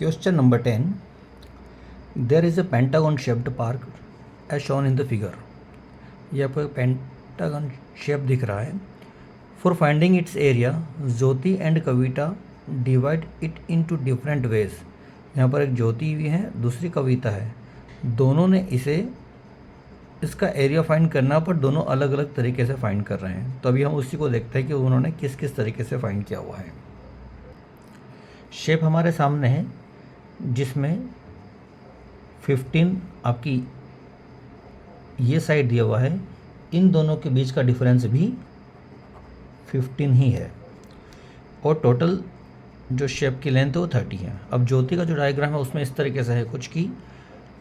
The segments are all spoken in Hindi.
Question number 10. There is a pentagon shaped park as shown in the figure. ये आपको एक पेंटागन शेप दिख रहा है. For finding its area, Jyoti and Kavita divide it into different ways. यहाँ पर एक ज्योति भी है, दूसरी कविता है. दोनों ने इसका एरिया फाइंड करना, पर दोनों अलग अलग तरीके से फाइंड कर रहे हैं. तो अभी हम उसी को देखते हैं कि उन्होंने किस किस तरीके से फाइंड किया हुआ है. शेप हमारे सामने है जिसमें 15 आपकी ये साइड दिया हुआ है. इन दोनों के बीच का डिफरेंस भी 15 ही है और टोटल जो शेप की लेंथ है वो 30 है. अब ज्योति का जो डायग्राम है उसमें इस तरीके से है कुछ कि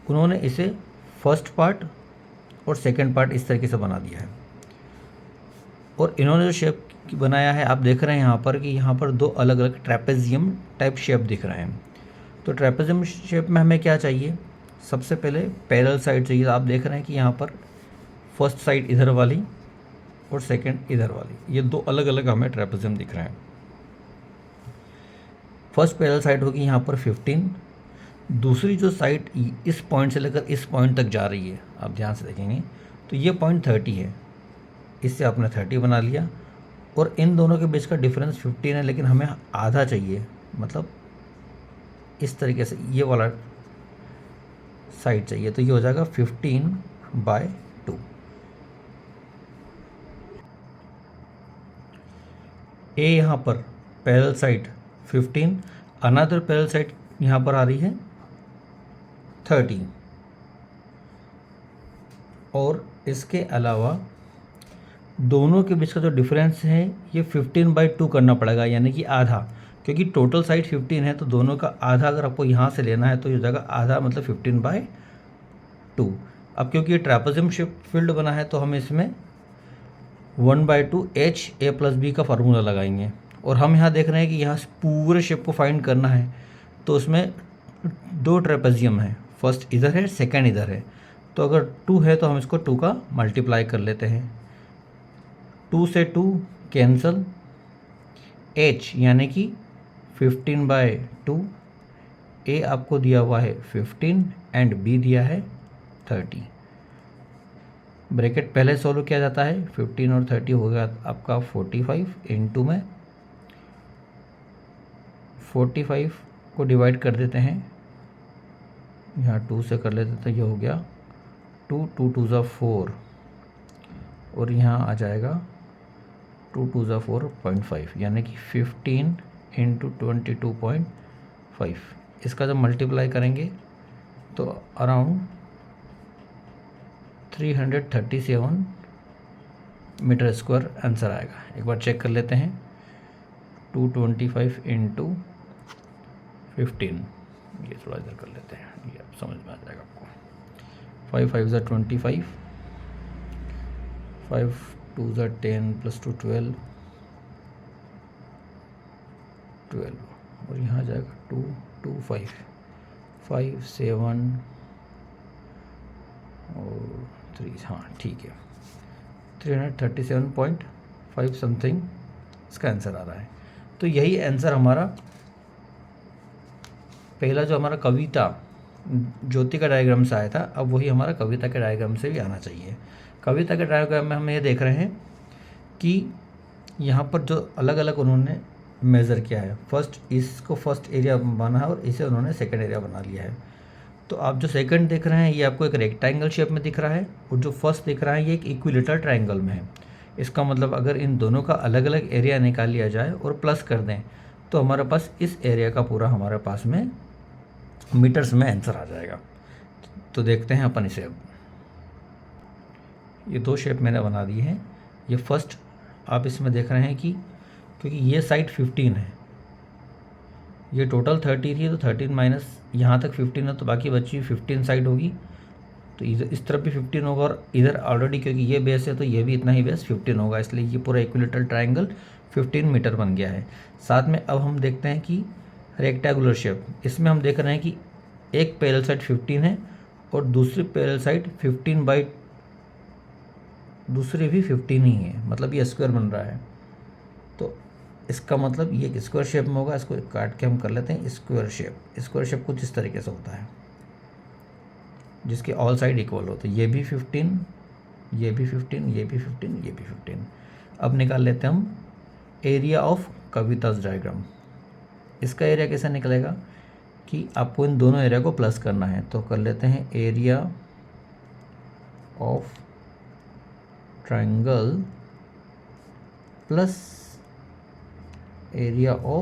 उन्होंने इसे फर्स्ट पार्ट और सेकंड पार्ट इस तरीके से बना दिया है. और इन्होंने जो शेप बनाया है आप देख रहे हैं यहाँ पर कि यहाँ पर दो अलग अलग ट्रेपेजियम टाइप शेप दिख रहे हैं. तो ट्रेपेजियम शेप में हमें क्या चाहिए, सबसे पहले पैरेलल साइड चाहिए. आप देख रहे हैं कि यहाँ पर फर्स्ट साइड इधर वाली और सेकंड इधर वाली, ये दो अलग अलग हमें ट्रेपेजियम दिख रहे हैं. फर्स्ट पैरेलल साइड होगी यहाँ पर 15. दूसरी जो साइड इस पॉइंट से लेकर इस पॉइंट तक जा रही है, आप ध्यान से देखेंगे तो ये पॉइंट 30 है. इससे आपने 30 बना लिया. और इन दोनों के बीच का डिफरेंस 15 है, लेकिन हमें आधा चाहिए, मतलब इस तरीके से ये वाला साइड चाहिए. तो ये हो जाएगा 15/2. ए यहाँ पर parallel side 15, another parallel side यहाँ पर आ रही है 30. और इसके अलावा दोनों के बीच का जो डिफरेंस है ये 15/2 करना पड़ेगा, यानी कि आधा, क्योंकि टोटल साइड 15 है तो दोनों का आधा अगर आपको यहाँ से लेना है तो ये हो जाएगा आधा, मतलब 15/2. अब क्योंकि ये ट्रैपेजियम शेप फील्ड बना है तो हम इसमें 1/2 HA+B का फार्मूला लगाएंगे. और हम यहाँ देख रहे हैं कि यहाँ पूरे शेप को फाइंड करना है तो उसमें दो ट्रैपेजियम है, फर्स्ट इधर है सेकेंड इधर है. तो अगर 2 है तो हम इसको 2 का मल्टीप्लाई कर लेते हैं. 2 से 2 कैंसल, H यानी कि 15/2. A आपको दिया हुआ है 15 एंड B दिया है 30. ब्रैकेट पहले सॉल्व किया जाता है. 15 और 30 हो गया आपका 45. इनटू में 45 को डिवाइड कर देते हैं, यहाँ 2 से कर लेते तो ये हो गया 2, 2 2 ज़ा 4 और यहाँ आ जाएगा 2 2 ज़ा 4.5, यानी कि 15 इंटू 22.5. इसका जब मल्टीप्लाई करेंगे तो अराउंड 337 मीटर स्क्वायर आंसर आएगा. एक बार चेक कर लेते हैं. 225 इंटू 15, ये थोड़ा इधर कर लेते हैं, ये आप समझ में आ जाएगा आपको. 5 5 ज़ा 25, 5 2 ज़ा 10 + 2 12 और यहाँ आ जाएगा 2 2 5 5 7 और 3. हाँ ठीक है, 337.5 समथिंग इसका आंसर आ रहा है. तो यही आंसर हमारा पहला जो हमारा कविता ज्योति का डायग्राम से आया था, अब वही हमारा कविता के डायग्राम से भी आना चाहिए. कविता के डायग्राम में हम ये देख रहे हैं कि यहाँ पर जो अलग अलग उन्होंने मेज़र किया है, इसको फर्स्ट एरिया बना है और इसे उन्होंने सेकंड एरिया बना लिया है. तो आप जो सेकंड देख रहे हैं ये आपको एक रेक्टेंगल शेप में दिख रहा है और जो फर्स्ट दिख रहा है ये एक इक्विलेटरल ट्रायंगल में है. इसका मतलब अगर इन दोनों का अलग अलग एरिया निकाल लिया जाए और प्लस कर दें तो हमारे पास इस एरिया का पूरा हमारे पास में मीटर्स में आंसर आ जाएगा. तो देखते हैं अपन इसे. अब ये दो शेप मैंने बना दी है. ये फर्स्ट आप इसमें देख रहे हैं कि क्योंकि ये साइड 15 है, ये टोटल 30 थी तो 13 माइनस यहाँ तक 15 है तो बाकी बची 15 साइड होगी. तो इधर इस तरफ भी 15 होगा और इधर ऑलरेडी क्योंकि ये बेस है तो ये भी इतना ही बेस 15 होगा, इसलिए ये पूरा इक्विलेटरल ट्रायंगल 15 मीटर बन गया है. साथ में अब हम देखते हैं कि रेक्टेंगुलर शेप, इसमें हम देख रहे हैं कि एक पैरेलल साइड 15 है और दूसरी पैरेलल साइड 15 दूसरी भी 15 ही है, मतलब ये स्क्वायर बन रहा है. तो इसका मतलब ये स्क्वायर शेप में होगा, इसको काट के हम कर लेते हैं स्क्वायर शेप। स्क्वायर शेप कुछ इस तरीके से होता है जिसके ऑल साइड इक्वल हो, तो ये भी 15, ये भी 15, ये भी 15, ये भी 15। अब निकाल लेते हैं हम एरिया ऑफ कविताज डायग्राम। इसका एरिया कैसे निकलेगा कि आपको इन दोनों एरिया को प्लस करना है, तो कर लेते हैं area of triangle plus area of